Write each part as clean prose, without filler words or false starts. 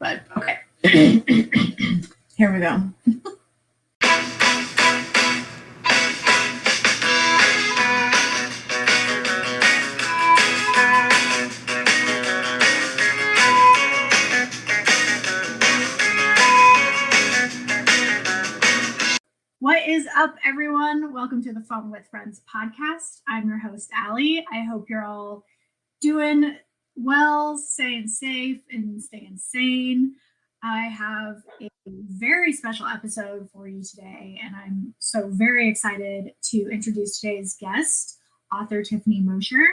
But okay. Here we go. What is up, everyone? Welcome to the Fun with Friends podcast. I'm your host, Allie. I hope you're all doing well, staying safe, and staying sane. I have a very special episode for you today, and I'm so very excited to introduce today's guest, author Tiffany Mosher.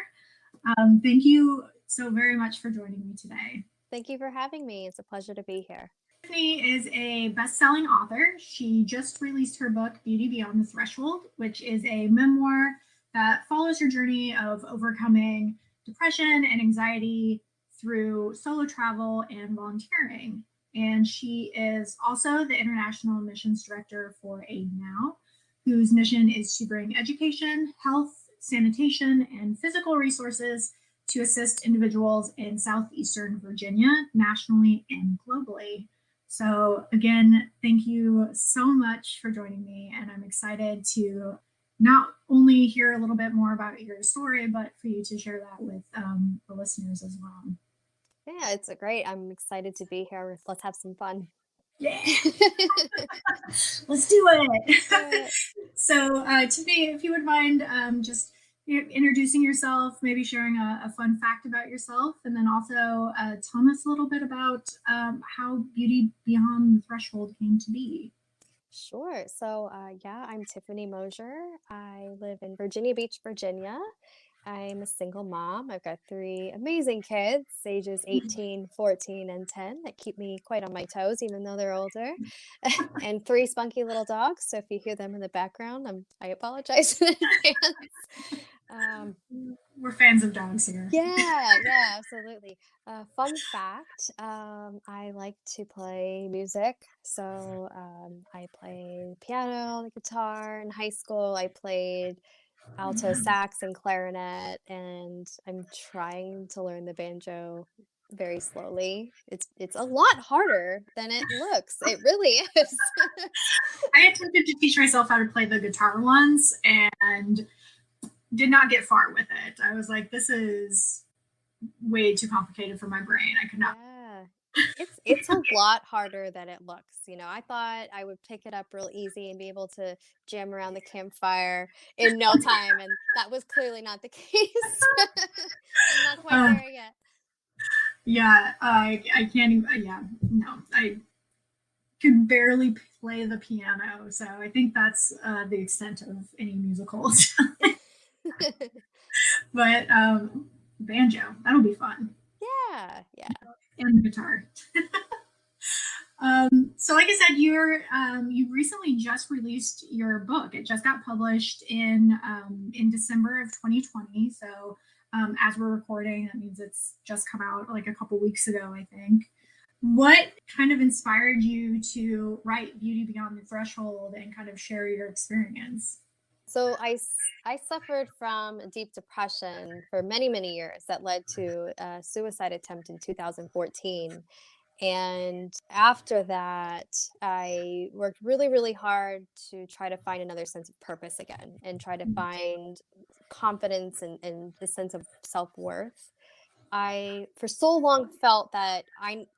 Thank you so very much for joining me today. Thank you for having me. It's a pleasure to be here. Tiffany is a best-selling author. She just released her book, Beauty Beyond the Threshold, which is a memoir that follows her journey of overcoming depression and anxiety through solo travel and volunteering. And she is also the International Missions Director for Aid Now, whose mission is to bring education, health, sanitation, and physical resources to assist individuals in southeastern Virginia, nationally and globally. So again, thank you so much for joining me, and I'm excited to not only hear a little bit more about your story, but for you to share that with the listeners as well. Yeah, it's great. I'm excited to be here. Let's have some fun. Yeah. Let's do it. So, Tiffany, if you would mind just introducing yourself, maybe sharing a fun fact about yourself, and then also telling us a little bit about how Beauty Beyond the Threshold came to be. Sure. So, I'm Tiffany Mosher. I live in Virginia Beach, Virginia. I'm a single mom. I've got 3 amazing kids, ages 18, 14, and 10, that keep me quite on my toes, even though they're older, and 3 spunky little dogs. So if you hear them in the background, I apologize in advance. We're fans of dogs here. Yeah, absolutely. Fun fact, I like to play music. So I play piano, the guitar. In high school, I played alto sax and clarinet, and I'm trying to learn the banjo very slowly. It's a lot harder than it looks. It really is. I attempted to teach myself how to play the guitar once and did not get far with it. I was like, this is way too complicated for my brain. I could not. Yeah. It's a lot harder than it looks. I thought I would pick it up real easy and be able to jam around the campfire in no time, and that was clearly not the case. I'm not quite there yet. Yeah, I can't even. Yeah, no, I could barely play the piano, so I think that's the extent of any musicals. But banjo, that'll be fun. Yeah. And the guitar. So like I said, you recently just released your book. It just got published in December of 2020. So as we're recording, that means it's just come out like a couple weeks ago, I think. What kind of inspired you to write Beauty Beyond the Threshold and kind of share your experience? So I suffered from deep depression for many, many years that led to a suicide attempt in 2014. And after that, I worked really, really hard to try to find another sense of purpose again and try to find confidence and the sense of self-worth. I, for so long, felt that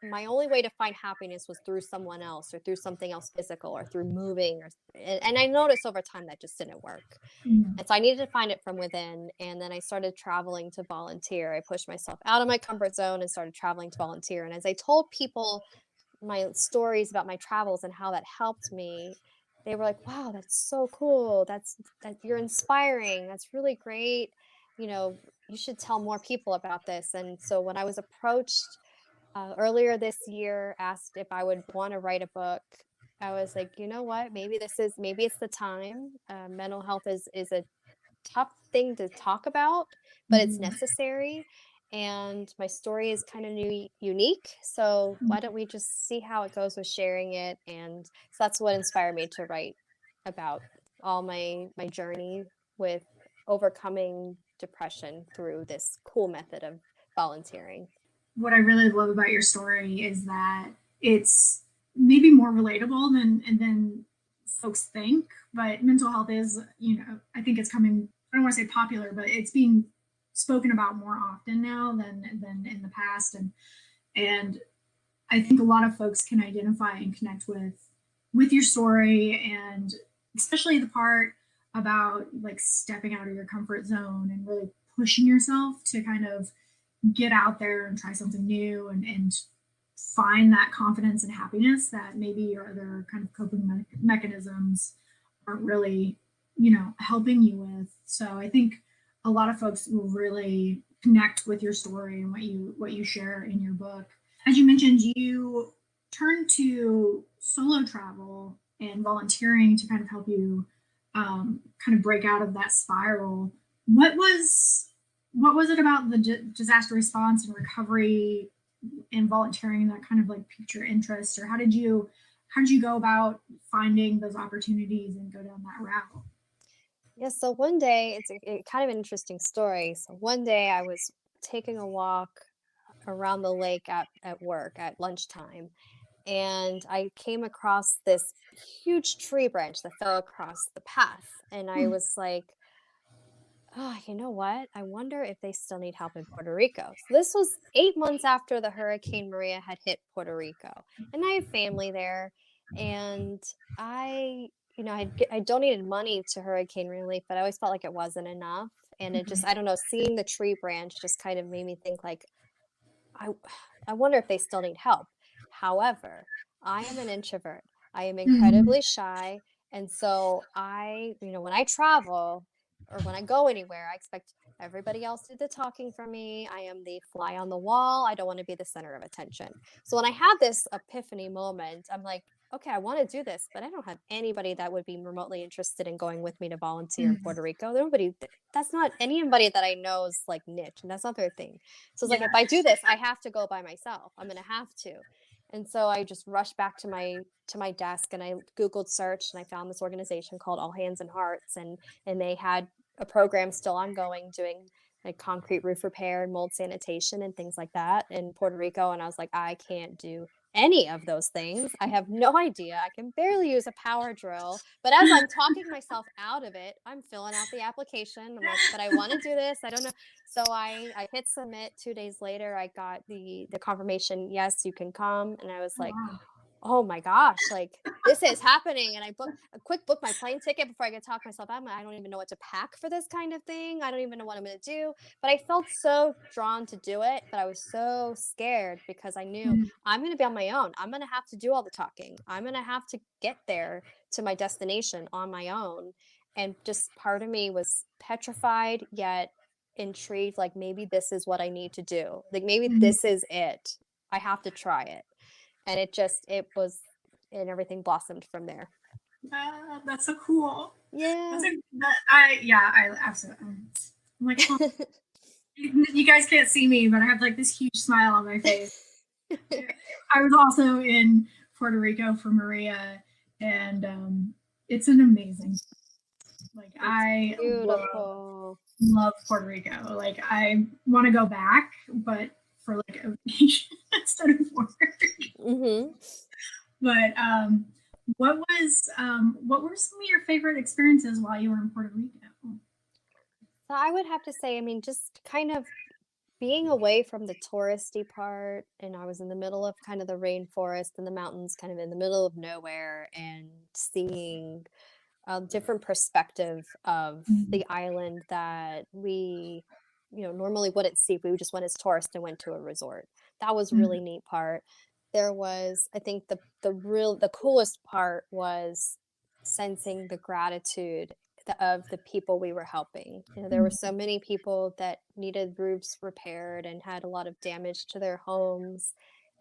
my only way to find happiness was through someone else or through something else physical or through moving. And I noticed over time that just didn't work. Mm-hmm. And so I needed to find it from within. And then I started traveling to volunteer. I pushed myself out of my comfort zone and started traveling to volunteer. And as I told people my stories about my travels and how that helped me, they were like, wow, that's so cool. That you're inspiring. That's really great. You should tell more people about this. And so when I was approached earlier this year, asked if I would want to write a book, I was like, you know what, maybe it's the time. Mental health is a tough thing to talk about, but it's necessary. And my story is kind of unique. So why don't we just see how it goes with sharing it? And so that's what inspired me to write about all my journey with overcoming depression through this cool method of volunteering. what I really love about your story is that it's maybe more relatable than folks think. But mental health is, I think it's coming. I don't want to say popular, but it's being spoken about more often now than in the past, and I think a lot of folks can identify and connect with your story, and especially the part about like stepping out of your comfort zone and really pushing yourself to kind of get out there and try something new, and find that confidence and happiness that maybe your other kind of coping mechanisms aren't really, helping you with. So I think a lot of folks will really connect with your story and what you share in your book. As you mentioned, you turned to solo travel and volunteering to kind of help you kind of break out of that spiral. What was it about the disaster response and recovery and volunteering that kind of like piqued your interest, or how did you go about finding those opportunities and go down that route? Yeah, so one day, kind of an interesting story. So one day I was taking a walk around the lake at work at lunchtime, and I came across this huge tree branch that fell across the path. And I Hmm. was like, oh, you know what? I wonder if they still need help in Puerto Rico. So this was 8 months after the Hurricane Maria had hit Puerto Rico. And I have family there. And I donated money to hurricane relief, but I always felt like it wasn't enough. And it just, Okay. I don't know, seeing the tree branch just kind of made me think like, I I wonder if they still need help. However, I am an introvert. I am Mhm. incredibly shy, and so when I travel or when I go anywhere, I expect everybody else to do the talking for me. I am the fly on the wall. I don't want to be the center of attention. So when I had this epiphany moment, I'm like, okay, I want to do this, but I don't have anybody that would be remotely interested in going with me to volunteer in Mhm. Puerto Rico. That's not anybody that I know is like niche, and that's not their thing. So it's like, Yeah. if I do this, I have to go by myself. I'm gonna have to. And so I just rushed back to my desk and I Googled search and I found this organization called All Hands and Hearts, and they had a program still ongoing doing like concrete roof repair and mold sanitation and things like that in Puerto Rico. And I was like, I can't do any of those things. I have no idea. I can barely use a power drill. But as I'm talking myself out of it, I'm filling out the application. I'm like, but I want to do this. I don't know. So I hit submit. 2 days later, I got the confirmation, "Yes, you can come." And I was Oh, like, wow. "Oh my gosh, like, this is happening." And I book my plane ticket before I could talk myself out. I don't even know what to pack for this kind of thing. I don't even know what I'm gonna do. But I felt so drawn to do it, but I was so scared because I knew Mhm. I'm gonna be on my own. I'm gonna have to do all the talking. I'm gonna have to get there to my destination on my own. And just part of me was petrified, yet intrigued, like maybe this is what I need to do. Like maybe Mhm. this is it. I have to try it. And it was, and everything blossomed from there. That's so cool. That's Yeah. a that I yeah, I absolutely. I'm like, oh, you guys can't see me, but I have like this huge smile on my face. I was also in Puerto Rico for Maria, and it's an amazing. Like It's I beautiful. love Puerto Rico. Like I want to go back, but for like a vacation instead of work. Mhm. But what were some of your favorite experiences while you were in Puerto Rico? So I would have to say, I mean, just kind of being away from the touristy part, and I was in the middle of kind of the rainforest and the mountains, kind of in the middle of nowhere, and seeing a different perspective of Mhm. the island that normally wouldn't see if we just went as tourists and went to a resort. That was a Mhm. really neat part. There was, I think the coolest part was sensing the gratitude of the people we were helping. There were Mhm. so many people that needed roofs repaired and had a lot of damage to their homes.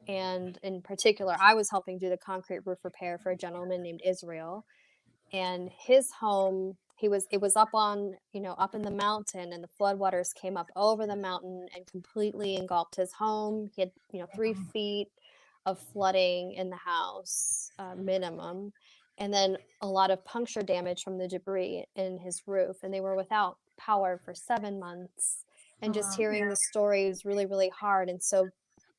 And in particular, I was helping do the concrete roof repair for a gentleman named Israel, and his home, it was up in the mountain, and the floodwaters came up over the mountain and completely engulfed his home. He had 3 feet of flooding in the house, minimum, and then a lot of puncture damage from the debris in his roof, and they were without power for 7 months. And Oh, just wow. hearing Yeah. the story was really, really hard. And so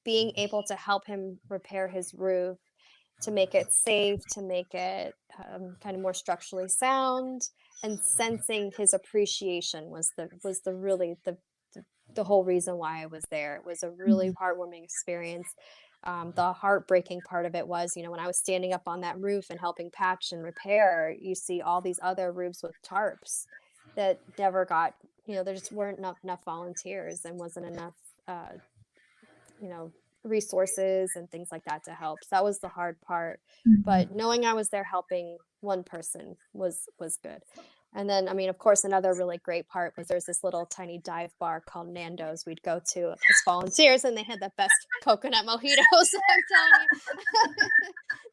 being able to help him repair his roof, to make it safe, to make it kind of more structurally sound, and sensing his appreciation was the really the whole reason why I was there. It was a really Mhm. heartwarming experience. The heartbreaking part of it was, when I was standing up on that roof and helping patch and repair, you see all these other roofs with tarps that never got, there just weren't enough volunteers and wasn't enough, uh, you know, resources and things like that to help. So that was the hard part. Mhm. But knowing I was there helping one person was good. And then, I mean, of course, another really great part was there's this little tiny dive bar called Nando's we'd go to as volunteers, and they had the best coconut mojitos. I'm telling you,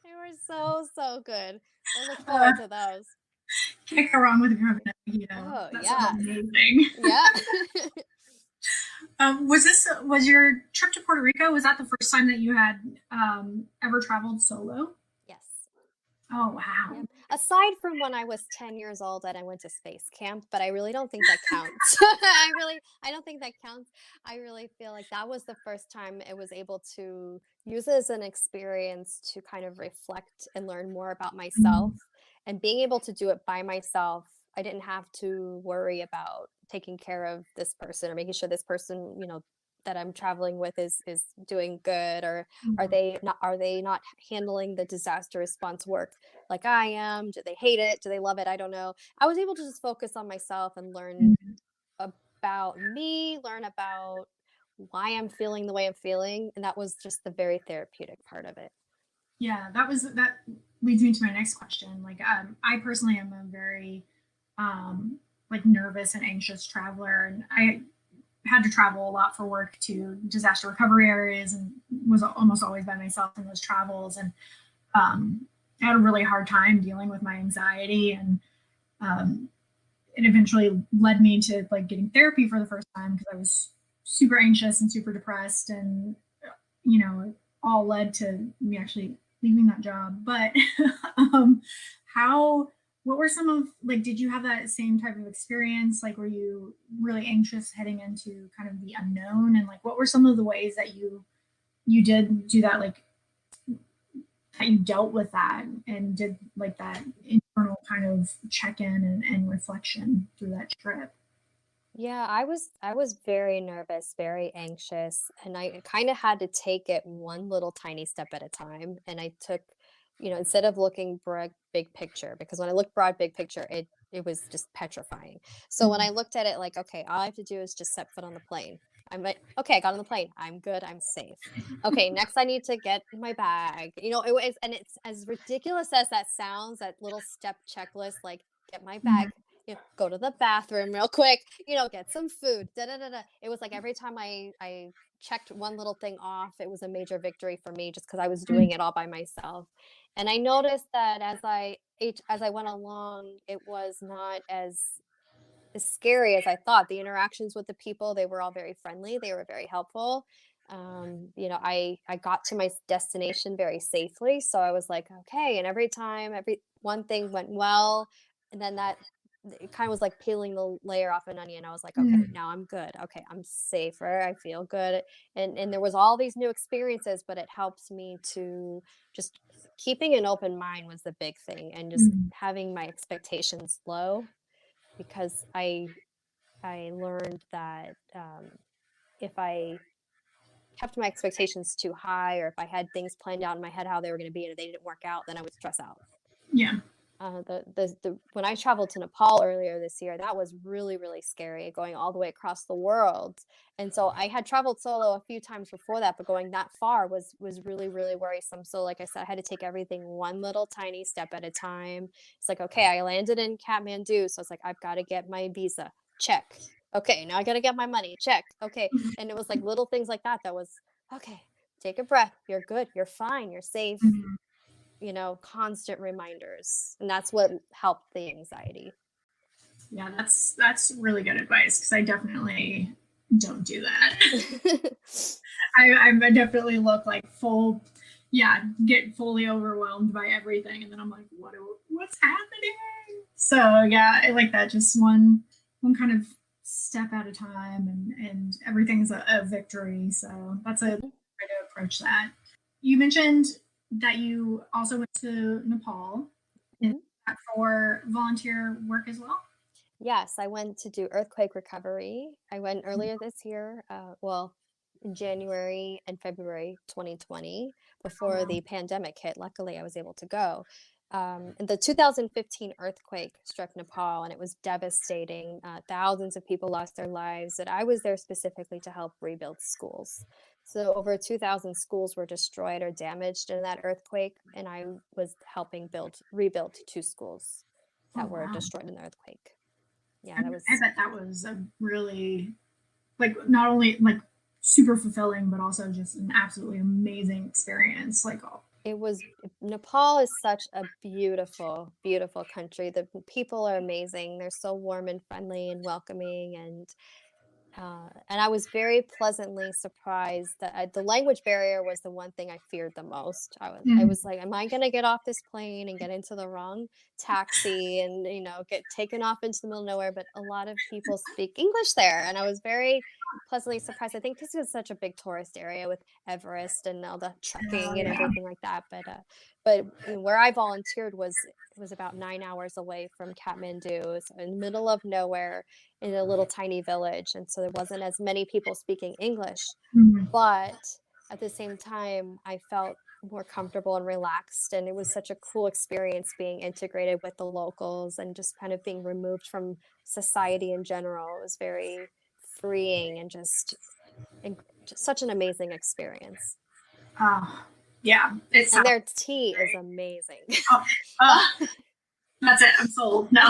they were so good. I look Uh, forward to those. can't go wrong with a coconut mojito. Oh That sounds yeah, amazing. yeah. Was your trip to Puerto Rico? Was that the first time that you had ever traveled solo? Yes. Oh wow. Yep. Aside from when I was 10 years old and I went to space camp, but I really don't think that counts. I don't think that counts. I really feel like that was the first time I was able to use it as an experience to kind of reflect and learn more about myself. Mhm. And being able to do it by myself, I didn't have to worry about taking care of this person or making sure this person, that I'm traveling with is doing good, or are they not handling the disaster response work like I am? Do they hate it? Do they love it? I don't know. I was able to just focus on myself and learn Mhm. about me, learn about why I'm feeling the way I'm feeling. And that was just the very therapeutic part of it. Yeah, that leads me to my next question. Like, I personally am a very um, like nervous and anxious traveler, and I had to travel a lot for work to disaster recovery areas, and was almost always by myself in those travels. And I had a really hard time dealing with my anxiety, and um, it eventually led me to like getting therapy for the first time because I was super anxious and super depressed, and it all led to me actually leaving that job. But um, how? What were some of like? Did you have that same type of experience? Like, were you really anxious heading into kind of the unknown? And like, what were some of the ways that you did do that? Like, that you dealt with that and did like that internal kind of check in and reflection through that trip? Yeah, I was very nervous, very anxious, and I kind of had to take it one little tiny step at a time. And I took, instead of looking broad big picture, because when I look broad big picture, it was just petrifying. So when Mhm. I looked at it like, okay, all I have to do is just set foot on the plane. I'm like, okay, I got on the plane. I'm good. I'm safe. Okay, next I need to get my bag. It was, and it's as ridiculous as that sounds, that little step checklist, like get my Mhm. bag, go to the bathroom real quick, get some food. Da, da, da, da. It was like every time I checked one little thing off, it was a major victory for me just because I was doing it all by myself. And I noticed that as I went along, it was not as scary as I thought. The interactions with the people, they were all very friendly. They were very helpful. I got to my destination very safely, so I was like, okay. And every time, every one thing went well, and then that it kind of was like peeling the layer off an onion. I was like, okay, Mhm. now I'm good. Okay, I'm safer. I feel good. And there was all these new experiences, but it helps me to just keeping an open mind was the big thing, and just Mhm. having my expectations low, because I learned that if I kept my expectations too high, or if I had things planned out in my head how they were going to be and they didn't work out, then I would stress out. Yeah. The when I traveled to Nepal earlier this year, that was really scary, going all the way across the world. And so I had traveled solo a few times before that, but going that far was really worrisome. So like I said, I had to take everything one little tiny step at a time. It's like, okay, I landed in Kathmandu, so it's like I've got to get my visa. Check. Okay, now I got to get my money. Check. Okay. And it was like little things like that was okay. Take a breath. You're good. You're fine. You're safe, Mhm. constant reminders. And that's what helped the anxiety. Yeah, that's really good advice because I definitely don't do that. I definitely look like full, yeah, get fully overwhelmed by everything, and then I'm like, what's happening? So yeah, I like that. Just one kind of step at a time, and everything's a victory. So that's a way to approach that. You mentioned that you also went to Nepal. Is Mhm. that for volunteer work as well? Yes, I went to do earthquake recovery. I went earlier this year, well, in January and February 2020, Oh, before wow. the pandemic hit. Luckily, I was able to go. And the 2015 earthquake struck Nepal, and it was devastating. Thousands of people lost their lives, and I was there specifically to help rebuild schools. So over 2,000 schools were destroyed or damaged in that earthquake, and I was helping rebuild two schools Oh, that were wow. destroyed in the earthquake. Yeah, that I was bet that was a really, like, not only like super fulfilling, but also just an absolutely amazing experience. Like, oh, it was Nepal is such a beautiful, beautiful country. The people are amazing. They're so warm and friendly and welcoming, and I was very pleasantly surprised that the language barrier was the one thing I feared the most. I mm, was like, am I going to get off this plane and get into the wrong taxi and get taken off into the middle of nowhere? But a lot of people speak English there, and I was very pleasantly surprised. I think because it's such a big tourist area with Everest and all the oh, trekking and yeah. everything like that. But where I volunteered was about 9 hours away from Kathmandu, so in the middle of nowhere in a little tiny village, and so there wasn't as many people speaking English. Mm. But at the same time, I felt more comfortable and relaxed, and it was such a cool experience being integrated with the locals and just kind of being removed from society in general. It was very freeing and just such an amazing experience. Oh, yeah. It And sounds their tea is great. amazing. Oh, that's it. I'm sold. No.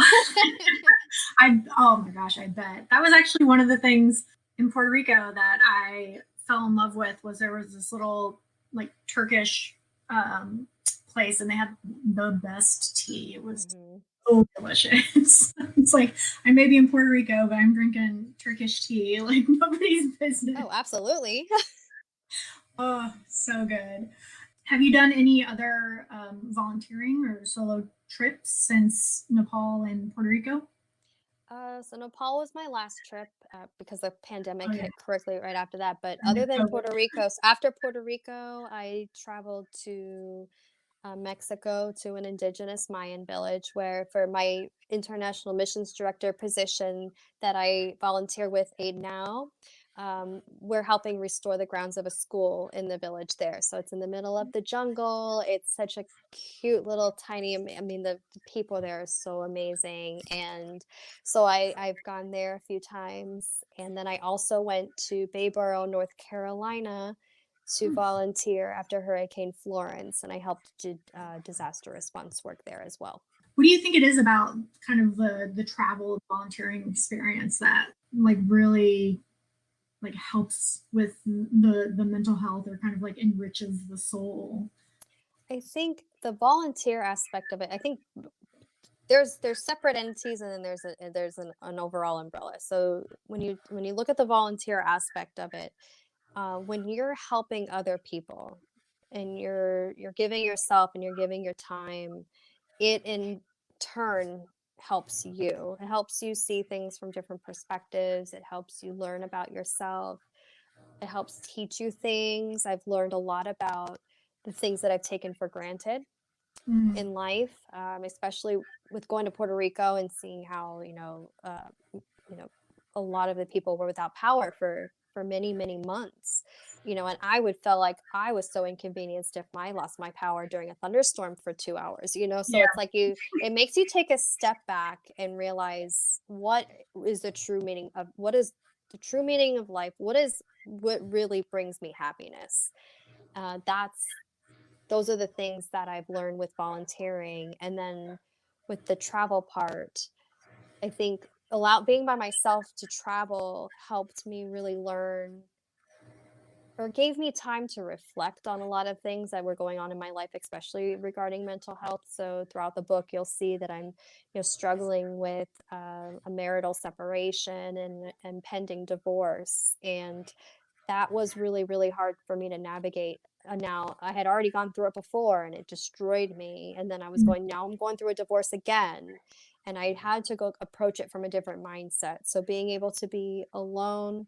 Oh my gosh, I bet. That was actually one of the things in Puerto Rico that I fell in love with was there was this little like Turkish um, place and they had the best tea. It was Mhm. so delicious. It's like I may be in Puerto Rico, but I'm drinking Turkish tea like nobody's business. Oh, absolutely. Oh, so good. Have you done any other volunteering or solo trips since Nepal and Puerto Rico? So Nepal was my last trip because the Oh pandemic yeah, hit quickly right after that. But and the other than COVID. Puerto Rico, so after Puerto Rico, I traveled to Mexico to an indigenous Mayan village where, for my international missions director position that I volunteer with aid now, we're helping restore the grounds of a school in the village there. So it's in the middle of the jungle. It's such a cute little tiny. I mean, the people there are so amazing, and so I've gone there a few times, and then I also went to Bayboro, North Carolina to volunteer after Hurricane Florence, and I helped do disaster response work there as well. What do you think it is about kind of the travel volunteering experience that like really like helps with the mental health or kind of like enriches the soul? I think the volunteer aspect of it, I think there's separate entities, and then there's an overall umbrella. So when you look at the volunteer aspect of it, when you're helping other people and you're giving yourself and you're giving your time, it in turn helps you. It helps you see things from different perspectives. It helps you learn about yourself. It helps teach you things. I've learned a lot about the things that I've taken for granted Mm, in life, especially with going to Puerto Rico and seeing how you know a lot of the people were without power for many many months. And I would feel like I was so inconvenienced if I lost my power during a thunderstorm for 2 hours. So yeah. it's like it makes you take a step back and realize what is the true meaning of life. What really brings me happiness. That's Those are the things that I've learned with volunteering. And then with the travel part, I think allow being by myself to travel helped me really learn, or gave me time to reflect on a lot of things that were going on in my life, especially regarding mental health. So throughout the book, you'll see that I'm struggling with a marital separation and pending divorce, and that was really, really hard for me to navigate. Now I had already gone through it before and it destroyed me. And then Mm, now I'm going through a divorce again. And I had to go approach it from a different mindset. So being able to be alone,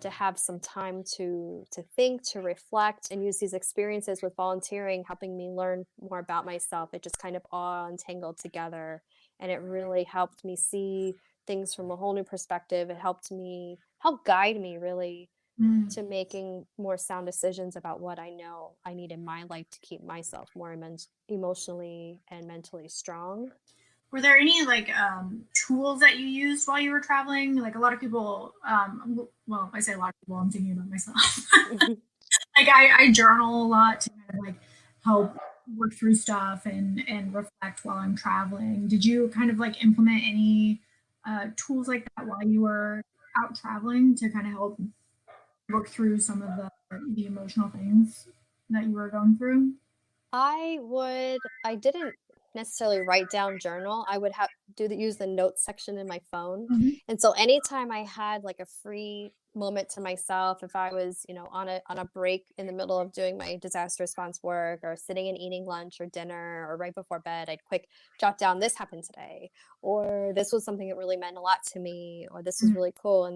to have some time to think, to reflect, and use these experiences with volunteering, helping me learn more about myself. It just kind of all untangled together, and it really helped me see things from a whole new perspective. It help guide me really Mm. to making more sound decisions about what I know I need in my life to keep myself more emotionally and mentally strong. Were there any like tools that you used while you were traveling? Like a lot of people, well, I say a lot of people, I'm thinking about myself. Like I journal a lot to kind of like help work through stuff and reflect while I'm traveling. Did you kind of like implement any tools like that while you were out traveling to kind of help work through some of the emotional things that you were going through? I didn't necessarily write down journal. I would have use the notes section in my phone. Mhm. And so anytime I had like a free moment to myself, if I was, on a break in the middle of doing my disaster response work or sitting and eating lunch or dinner or right before bed, I'd quick jot down this happened today, or this was something that really meant a lot to me, or this was Mm. really cool.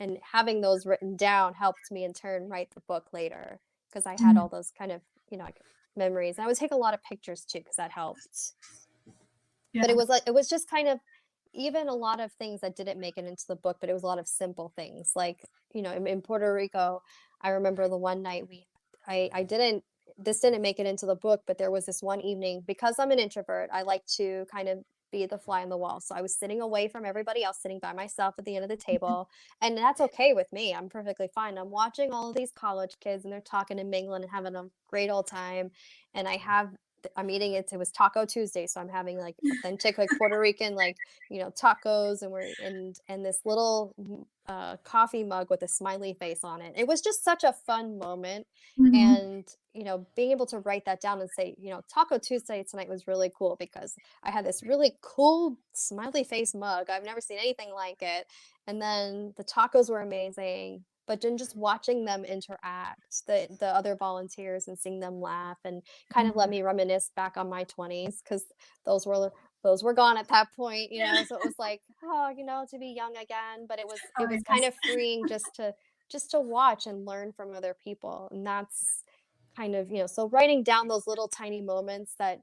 And having those written down helped me in turn write the book later because I had Mm. all those kind of, like memories. And I would take a lot of pictures too because that helped. But Yeah. it was just kind of even a lot of things that didn't make it into the book, but it was a lot of simple things. Like, in Puerto Rico, I remember the one night I didn't this didn't make it into the book, but there was this one evening because I'm an introvert, I like to kind of be the fly on the wall. So I was sitting away from everybody else, sitting by myself at the end of the table. And that's okay with me. I'm perfectly fine. I'm watching all of these college kids and they're talking and mingling and having a great old time. And I'm eating it. It was Taco Tuesday, so I'm having like authentic like Puerto Rican like tacos, and this little coffee mug with a smiley face on it. It was just such a fun moment, Mhm. and being able to write that down and say Taco Tuesday tonight was really cool because I had this really cool smiley face mug. I've never seen anything like it, and then the tacos were amazing. But then just watching them interact, the other volunteers, and seeing them laugh and kind of let me reminisce back on my 20s because those were those were gone at that point, so it was like, oh, to be young again, but Oh, it was kind yes. of freeing just to watch and learn from other people. And that's kind of, so writing down those little tiny moments that,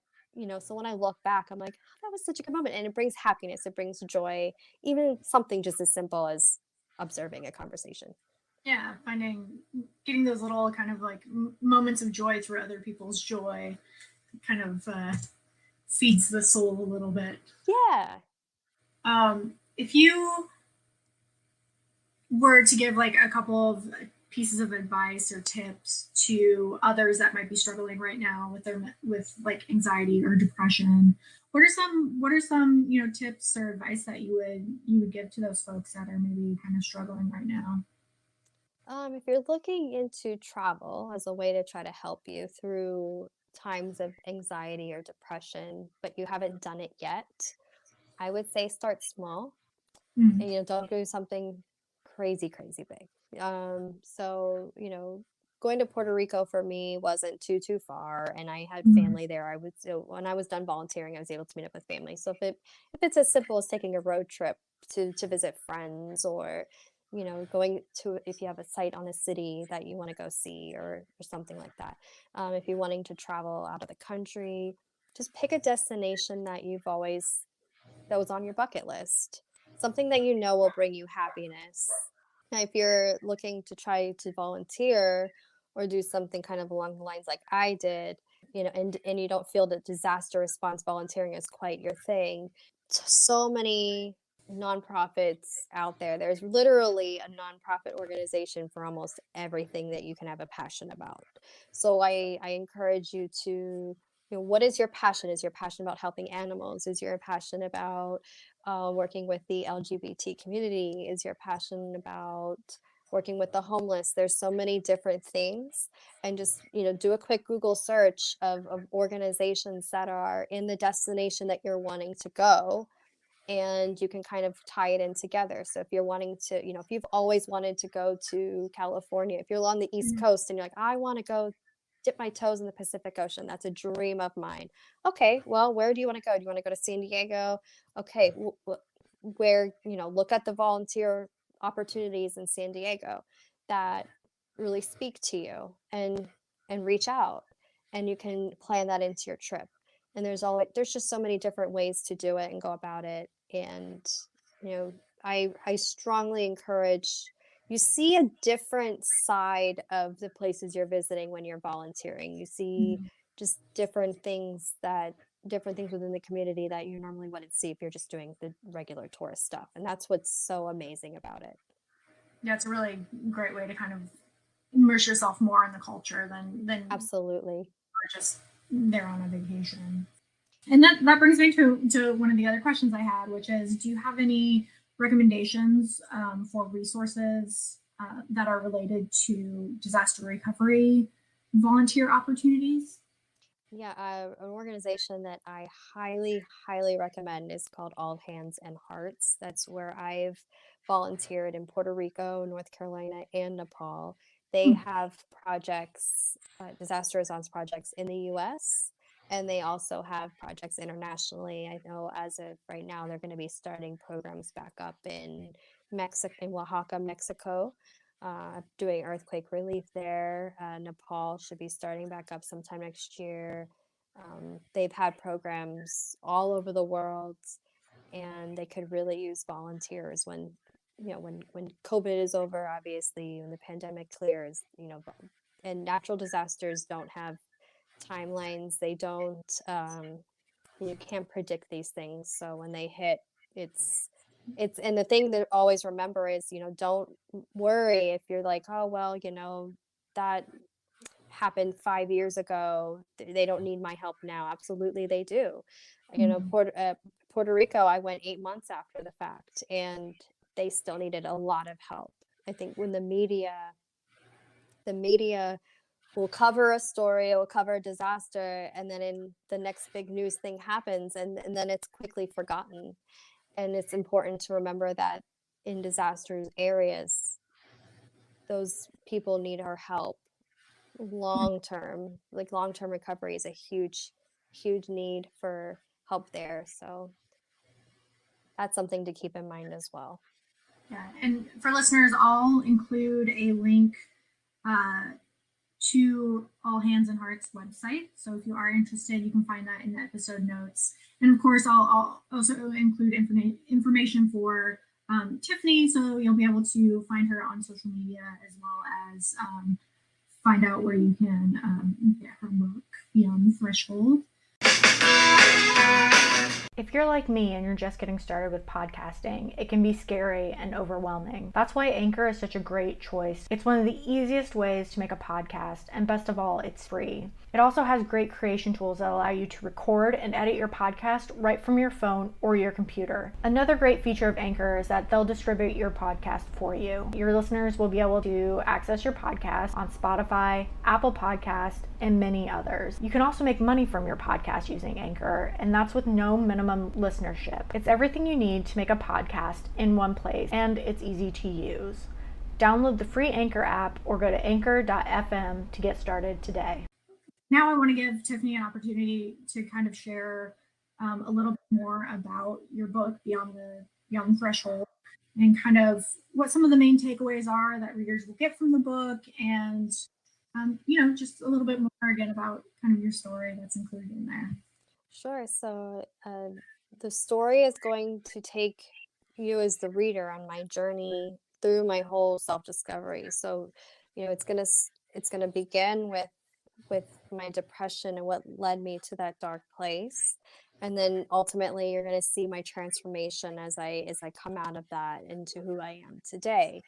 so when I look back, I'm like, oh, that was such a good moment. And it brings happiness, it brings joy, even something just as simple as observing a conversation. Yeah, getting those little kind of like moments of joy through other people's joy kind of feeds the soul a little bit. Yeah. If you were to give like a couple of pieces of advice or tips to others that might be struggling right now with like anxiety or depression, what are some tips or advice that you would give to those folks that are maybe kind of struggling right now? If you're looking into travel as a way to try to help you through times of anxiety or depression, but you haven't done it yet, I would say start small Mm. and don't do something crazy, crazy big. Going to Puerto Rico for me wasn't too far, and I had Mm. family there. When I was done volunteering, I was able to meet up with family. So if it's as simple as taking a road trip to visit friends, or going to, if you have a site on a city that you want to go see, or something like that. If you're wanting to travel out of the country, just pick a destination that was on your bucket list, something that will bring you happiness. Now, if you're looking to try to volunteer or do something kind of along the lines like I did, and you don't feel that disaster response volunteering is quite your thing, so many nonprofits out there. There's literally a nonprofit organization for almost everything that you can have a passion about. So I encourage you to, what is your passion? Is your passion about helping animals? Is your passion about working with the LGBT community? Is your passion about working with the homeless? There's so many different things. And just, do a quick Google search of organizations that are in the destination that you're wanting to go, and you can kind of tie it in together. So if you're wanting to, if you've always wanted to go to California, if you're on the East Mm. Coast and you're like, I want to go dip my toes in the Pacific Ocean, that's a dream of mine. Okay, well, where do you want to go? Do you want to go to San Diego? Okay, where, look at the volunteer opportunities in San Diego that really speak to you, and reach out, and you can plan that into your trip. And there's just so many different ways to do it and go about it. And you know, I strongly encourage, you see a different side of the places you're visiting when you're volunteering. You see Mhm. just different things within the community that you normally wouldn't see if you're just doing the regular tourist stuff. And that's what's so amazing about it. Yeah, it's a really great way to kind of immerse yourself more in the culture than Absolutely. you're just there on a vacation. And that brings me to one of the other questions I had, which is, do you have any recommendations for resources that are related to disaster recovery volunteer opportunities? Yeah, an organization that I highly, highly recommend is called All Hands and Hearts. That's where I've volunteered in Puerto Rico, North Carolina, and Nepal. They Hmm. have projects, disaster response projects in the US, and they also have projects internationally. I know as of right now, they're going to be starting programs back up in Mexico, in Oaxaca, Mexico, doing earthquake relief there. Nepal should be starting back up sometime next year. They've had programs all over the world, and they could really use volunteers when, when COVID is over, obviously, when the pandemic clears, and natural disasters don't have timelines. They don't, you can't predict these things. So when they hit, it's and the thing that always remember is, don't worry if you're like, oh well, that happened 5 years ago. They don't need my help now. Absolutely, they do. Hmm. Puerto Rico, I went 8 months after the fact, and they still needed a lot of help. I think when the media will cover a story, it will cover a disaster, and then in the next big news thing happens, and then it's quickly forgotten. And it's important to remember that in disasters areas, those people need our help long term. Like long term recovery is a huge, huge need for help there. So that's something to keep in mind as well. Yeah, and for listeners, I'll include a link uh, to All Hands and Hearts website. So if you are interested, you can find that in the episode notes. And of course, I'll also include information for Tiffany, so you'll be able to find her on social media as well as find out where you can get her work beyond the threshold. If you're like me and you're just getting started with podcasting, it can be scary and overwhelming. That's why Anchor is such a great choice. It's one of the easiest ways to make a podcast, and best of all, it's free. It also has great creation tools that allow you to record and edit your podcast right from your phone or your computer. Another great feature of Anchor is that they'll distribute your podcast for you. Your listeners will be able to access your podcast on Spotify, Apple Podcast, and many others. You can also make money from your podcast using Anchor, and that's with no minimum listenership. It's everything you need to make a podcast in one place, and it's easy to use. Download the free Anchor app or go to anchor.fm to get started today. Now I want to give Tiffany an opportunity to kind of share a little bit more about your book, Beyond the Threshold, and kind of what some of the main takeaways are that readers will get from the book, and just a little bit more again about kind of your story that's included in there. Sure. So the story is going to take you as the reader on my journey through my whole self-discovery. So, it's gonna begin with my depression and what led me to that dark place. And then ultimately you're going to see my transformation as I come out of that into who I am today.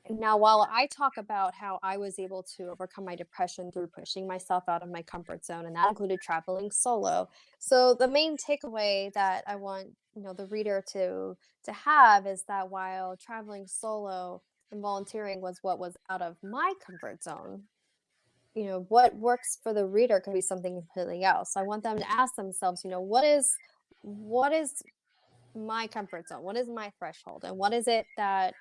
Now, while I talk about how I was able to overcome my depression through pushing myself out of my comfort zone, and that included traveling solo. So the main takeaway that I want, the reader to have is that while traveling solo and volunteering was what was out of my comfort zone, what works for the reader could be something completely else. I want them to ask themselves, what is my comfort zone? What is my threshold? And what is it that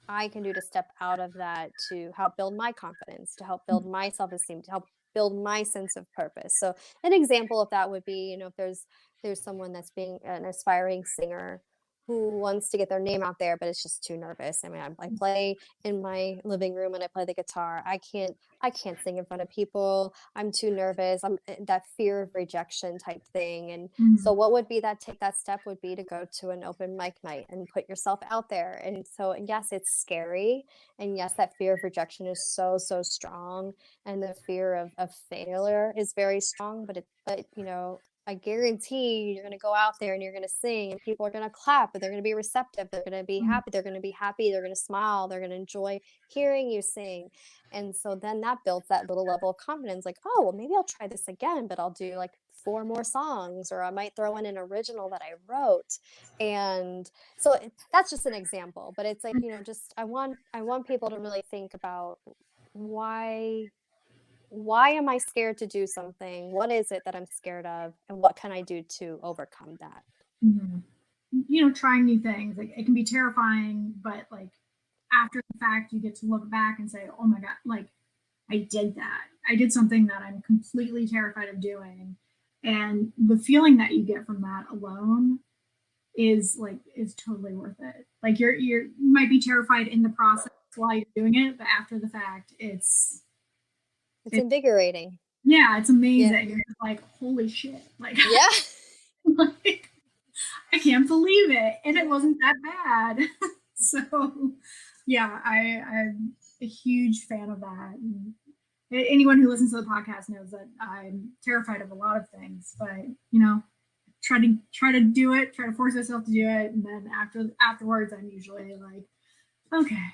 I can do to step out of that to help build my confidence, to help build my self-esteem, to help build my sense of purpose. So an example of that would be, if there's someone that's being an aspiring singer who wants to get their name out there, but it's just too nervous. I mean, I play in my living room and I play the guitar. I can't sing in front of people. I'm too nervous. I'm that fear of rejection type thing. And so Mhm. what would be that take that step would be to go to an open mic night and put yourself out there. And so yes, it's scary. And yes, that fear of rejection is so, so strong. And the fear of failure is very strong, but I guarantee you're going to go out there and you're going to sing and people are going to clap and they're going to be receptive. They're going to be Mhm. happy. They're going to be happy. They're going to smile. They're going to enjoy hearing you sing. And so then that builds that little level of confidence like, oh, well, maybe I'll try this again, but I'll do like 4 more songs, or I might throw in an original that I wrote. And so that's just an example, but it's like, just I want people to really think about why why am I scared to do something? What is it that I'm scared of? And what can I do to overcome that? Mhm. Trying new things, like it can be terrifying, but like after the fact, you get to look back and say, "Oh my God, like I did that. I did something that I'm completely terrified of doing." And the feeling that you get from that alone is totally worth it. Like you might be terrified in the process while you're doing it, but after the fact, It's it's invigorating. yeah, it's Yeah. amazing. You're just like, holy shit. Like, Yeah. like I can't believe it. And it Yeah. wasn't that bad. So yeah, I'm a huge fan of that. And anyone who listens to the podcast knows that I'm terrified of a lot of things, but try to do it, try to force myself to do it, and then afterwards I'm usually like, okay,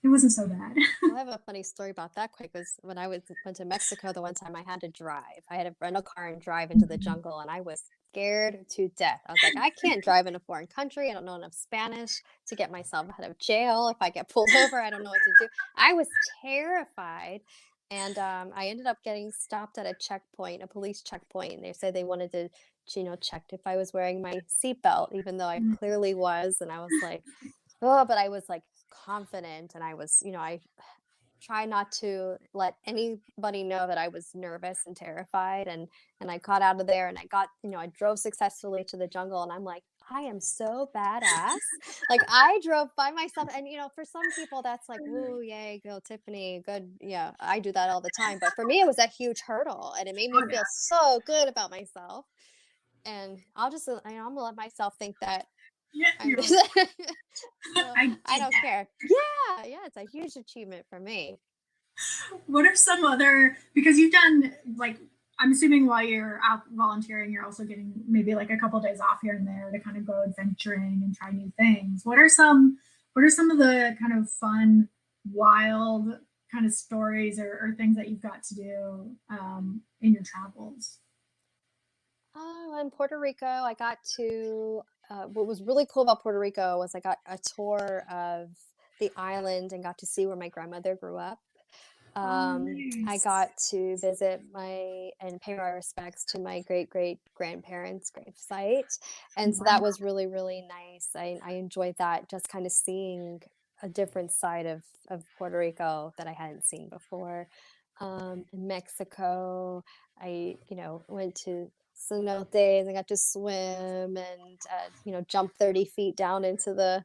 it wasn't so bad. Well, I have a funny story about that quick was when went to Mexico the one time I had to drive. I had to rent a car and drive into the jungle and I was scared to death. I was like, I can't drive in a foreign country. I don't know enough Spanish to get myself out of jail. If I get pulled over, I don't know what to do. I was terrified. And I ended up getting stopped at a checkpoint, a police checkpoint, and they said they wanted to, check if I was wearing my seatbelt, even though I clearly was. And I was like, oh, but I was like confident and I was, I try not to let anybody know that I was nervous and terrified, and I got out of there and I drove successfully to the jungle and I'm like, I am so badass. Like I drove by myself and for some people that's like, woo, yay, go Tiffany, good. Yeah, I do that all the time. But for me it was a huge hurdle and it made me Oh feel so good about myself. And I'm gonna let myself think that yeah, I'm you're like, so I I did don't that. care. Yeah, yeah, it's a huge achievement for me. What are some other, because you've done like, I'm assuming while you're out volunteering, you're also getting maybe like a couple of days off here and there to kind of go adventuring and try new things. What are some of the kind of fun, wild kind of stories or things that you've got to do in your travels? Oh, in Puerto Rico, I got to what was really cool about Puerto Rico was I got a tour of the island and got to see where my grandmother grew up. Oh, I nice. got to visit my and pay my respects to my great great grandparents' gravesite, and so that Wow. was really really nice. I enjoyed that, just kind of seeing a different side of Puerto Rico that I hadn't seen before. In Mexico, I went to cenotes. I got to swim and jump 30 feet down into the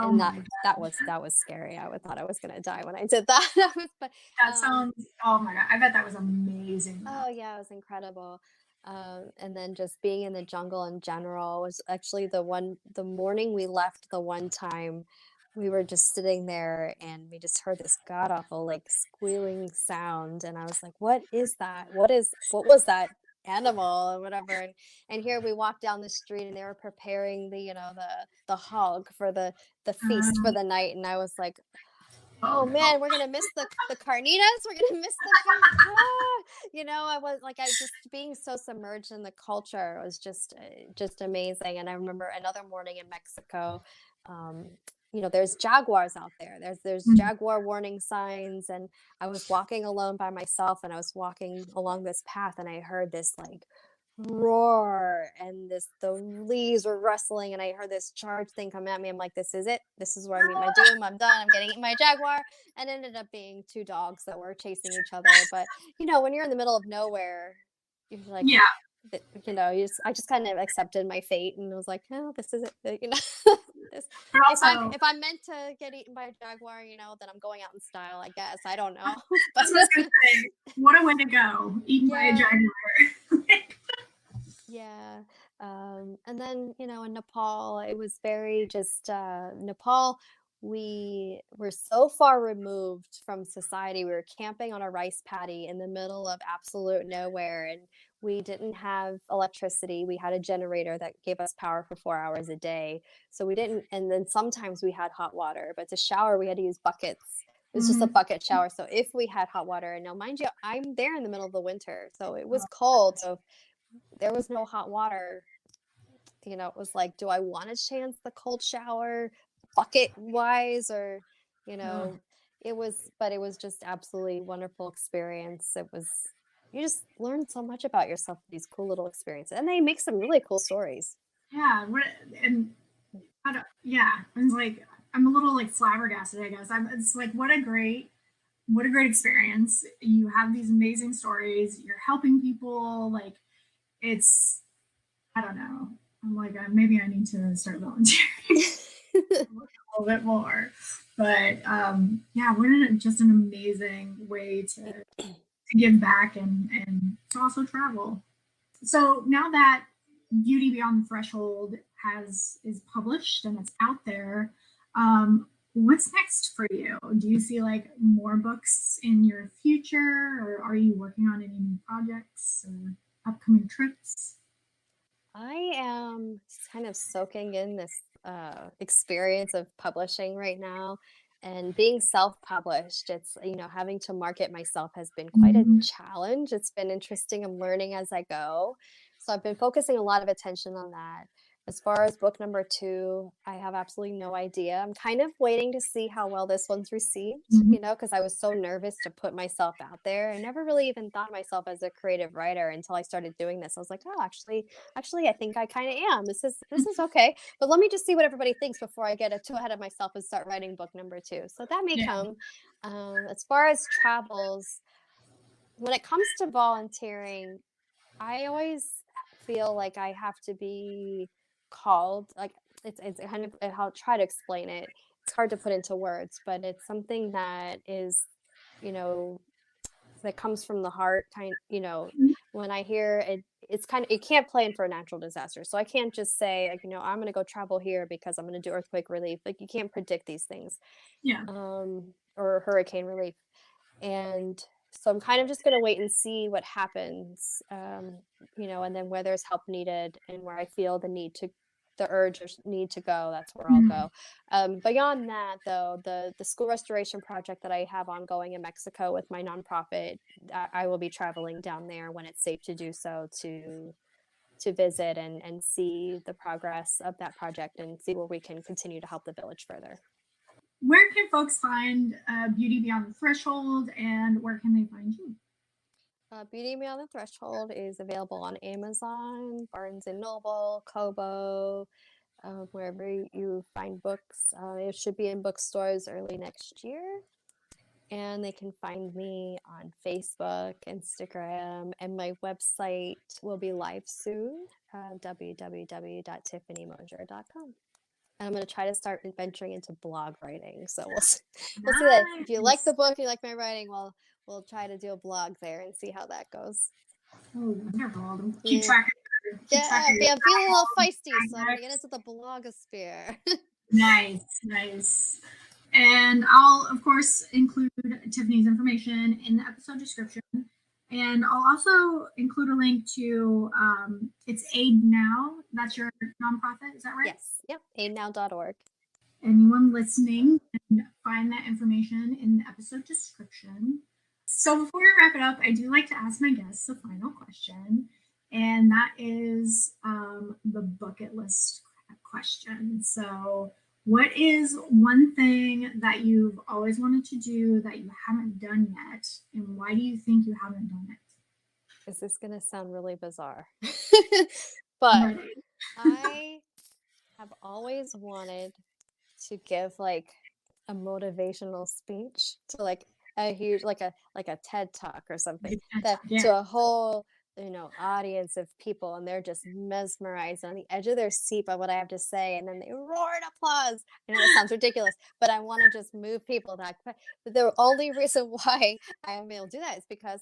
Oh and my that was scary. Thought I was gonna die when I did that. But That um, sounds, oh my God. I bet that was amazing though. oh yeah, it was incredible. And then just being in the jungle in general was actually the morning we left the one time we were just sitting there and we just heard this god awful like squealing sound and I was like, what is that? What was that animal or whatever? And here we walked down the street and they were preparing the hog for the feast for Um, the night and I was like, oh oh no. man, we're gonna miss the carnitas. We're gonna miss the food. Ah! I was like, I just being so submerged in the culture was just amazing. And I remember another morning in Mexico. Um, there's jaguars out there. There's Mm. jaguar warning signs, and I was walking alone by myself, and I was walking along this path, and I heard this like roar and the leaves were rustling and I heard this charge thing come at me. I'm like, this is it. This is where I meet my doom. I'm done. I'm getting eaten by a jaguar. And it ended up being 2 dogs that were chasing each other. But when you're in the middle of nowhere, you're like, Yeah. I just kind of accepted my fate and was like, no, this is it. This, But also, if I'm meant to get eaten by a jaguar, then I'm going out in style, I guess. I don't know, but that's what I was gonna say. What a way to go, eaten by a yeah, jaguar. yeah. And then, in Nepal, it was very just Nepal, we were so far removed from society. We were camping on a rice paddy in the middle of absolute nowhere, and we didn't have electricity. We had a generator that gave us power for 4 hours a day. So we didn't, and then sometimes we had hot water, but to shower, we had to use buckets. It was just a Mhm. bucket shower. So if we had hot water, and now mind you, I'm there in the middle of the winter, so it was cold. So there was no hot water. It was like, do I want to chance the cold shower bucket wise, or, you Ugh. know, it was just absolutely wonderful experience. You just learn so much about yourself with these cool little experiences, and they make some really cool stories. Yeah, and I don't, yeah, it's like I'm a little like flabbergasted. I guess it's like what a great experience. You have these amazing stories. You're helping people. Like it's I don't know. I'm like maybe I need to start volunteering a little bit more. But yeah, just an amazing way to give back and to also travel. So now that Beauty Beyond the Threshold has is published and it's out there, what's next for you? Do you see like more books in your future, or are you working on any new projects or upcoming trips? I am kind of soaking in this experience of publishing right now, and being self-published. Having to market myself has been quite a Mhm. challenge. It's been interesting. I'm learning as I go. So I've been focusing a lot of attention on that. As far as book number two, I have absolutely no idea. I'm kind of waiting to see how well this one's received, Mhm. because I was so nervous to put myself out there. I never really even thought of myself as a creative writer until I started doing this. I was like, oh, actually, I think I kind of am. This is okay, but let me just see what everybody thinks before I get too ahead of myself and start writing book number two. So that may Yeah. come. As far as travels, when it comes to volunteering, I always feel like I have to be called. Like it's kind of, I'll try to explain it. It's hard to put into words, but it's something that is, you know, that comes from the heart. When I hear it, it's kind of, it can't plan for a natural disaster. So I can't just say, like, I'm going to go travel here because I'm going to do earthquake relief. Like, you can't predict these things, Yeah. or hurricane relief. And so I'm kind of just going to wait and see what happens, and then where there's help needed and where I feel the urge or need to go, that's where I'll Mhm. go. Beyond that, though, the school restoration project that I have ongoing in Mexico with my nonprofit, I will be traveling down there when it's safe to do so, to visit and see the progress of that project and see where we can continue to help the village further. Where can folks find Beauty Beyond the Threshold, and where can they find you? Beauty Beyond the Threshold is available on Amazon, Barnes and Noble, Kobo, wherever you find books. It should be in bookstores early next year. And they can find me on Facebook, Instagram, and my website will be live soon, www.tiffanymosher.com. And I'm going to try to start venturing into blog writing. So we'll see that. If you like Nice. the book, you like my writing, we'll try to do a blog there and see how that goes. Oh, wonderful. Yeah. Keep track Yeah, of your I'm feeling a little feisty, so I'm gonna get projects. into the blogosphere. Nice, nice. And I'll, of course, include Tiffany's information in the episode description. And I'll also include a link to it's Aid Now. That's your nonprofit, is that right? Yes, yep, aidnow.org. Anyone listening can find that information in the episode description. So before we wrap it up, I do like to ask my guests a final question, and that is the bucket list question. So, what is one thing that you've always wanted to do that you haven't done yet, and why do you think you haven't done it? Is this gonna sound really bizarre? But Right. I have always wanted to give like a motivational speech to like a huge, like a TED talk or something, that Yeah. to a whole audience of people, and they're just mesmerized on the edge of their seat by what I have to say, and then they roar in applause. I know that sounds ridiculous, but I want to just move people that quick. But the only reason why I am able to do that is because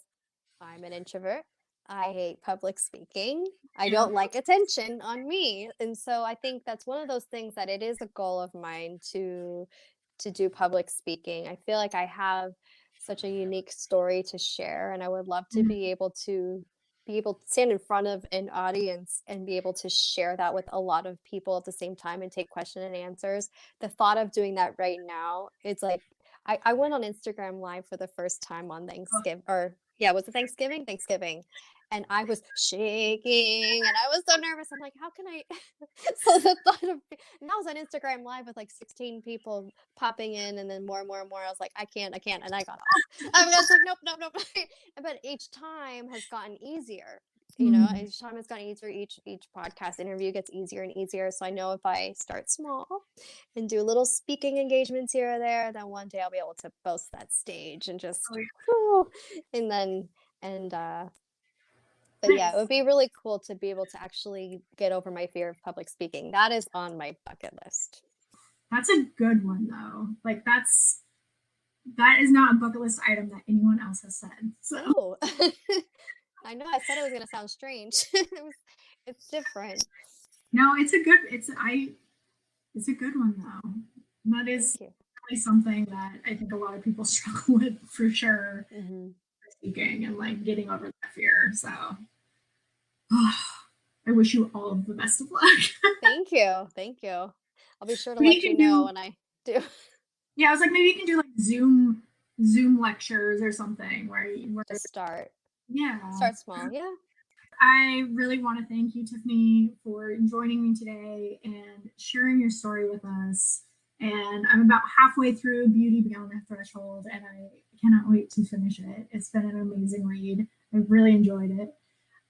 I'm an introvert. I hate public speaking. I Yeah. don't like attention on me. And so I think that's one of those things that it is a goal of mine to do public speaking. I feel like I have such a unique story to share, and I would love to Mhm. be able to stand in front of an audience and be able to share that with a lot of people at the same time and take question and answers. The thought of doing that right now, it's like I went on Instagram Live for the first time on Thanksgiving, or yeah, was it Thanksgiving? Thanksgiving. And I was shaking and I was so nervous. I'm like, how can I? So the thought of, and I was on Instagram Live with like 16 people popping in and then more and more and more. I was like, I can't. And I got off. I was like, nope, nope, nope. But each time has gotten easier. Mhm. Each time has gotten easier. Each podcast interview gets easier and easier. So I know if I start small and do little speaking engagements here or there, then one day I'll be able to boast that stage and just, Oh, yeah. whew, and then, and, but yeah, it Nice. would be really cool to be able to actually get over my fear of public speaking. That is on my bucket list. That's a good one though. Like that is not a bucket list item that anyone else has said. So No, I know I said it was going to sound strange. It's different. no, it's a good one though. That is Thank you. really something that I think a lot of people struggle with for sure. Hmm. Speaking and like getting over that fear. So I wish you all of the best of luck. Thank you. Thank you. I'll be sure to Maybe you let you can know do, when I do. yeah, I was like, maybe you can do like Zoom lectures or something where Just yeah. start small. Yeah. I really want to thank you, Tiffany, for joining me today and sharing your story with us. And I'm about halfway through Beauty Beyond the Threshold, and I cannot wait to finish it. It's been an amazing read. I really enjoyed it.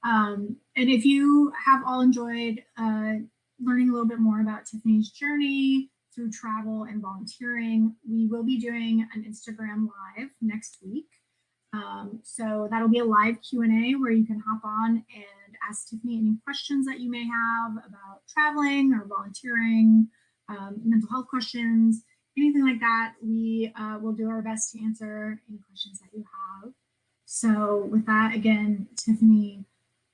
And if you have all enjoyed learning a little bit more about Tiffany's journey through travel and volunteering, we will be doing an Instagram live next week. So that'll be a live Q&A where you can hop on and ask Tiffany any questions that you may have about traveling or volunteering, mental health questions, anything like that. We will do our best to answer any questions that you have. So with that, again, Tiffany,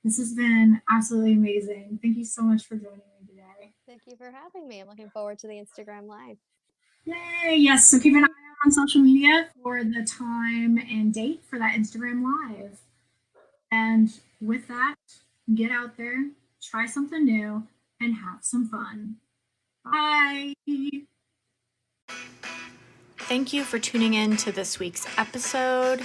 this has been absolutely amazing. Thank you so much for joining me today. Thank you for having me. I'm looking forward to the Instagram Live. Yay! Yes, so keep an eye out on social media for the time and date for that Instagram Live. And with that, get out there, try something new, and have some fun. Bye. Thank you for tuning in to this week's episode.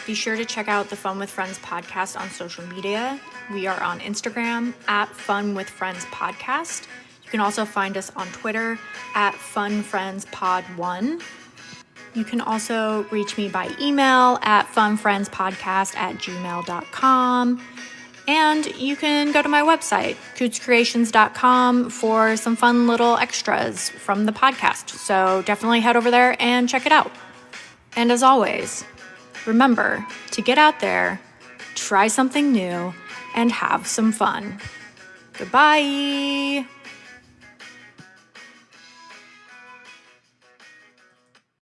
Be sure to check out the Fun with Friends podcast on social media. We are on Instagram at Fun with Friends Podcast. You can also find us on Twitter at FunFriendsPod1. You can also reach me by email at funfriendspodcast@gmail.com. And you can go to my website, cootscreations.com, for some fun little extras from the podcast. So definitely head over there and check it out. And as always, remember to get out there, try something new, and have some fun. Goodbye.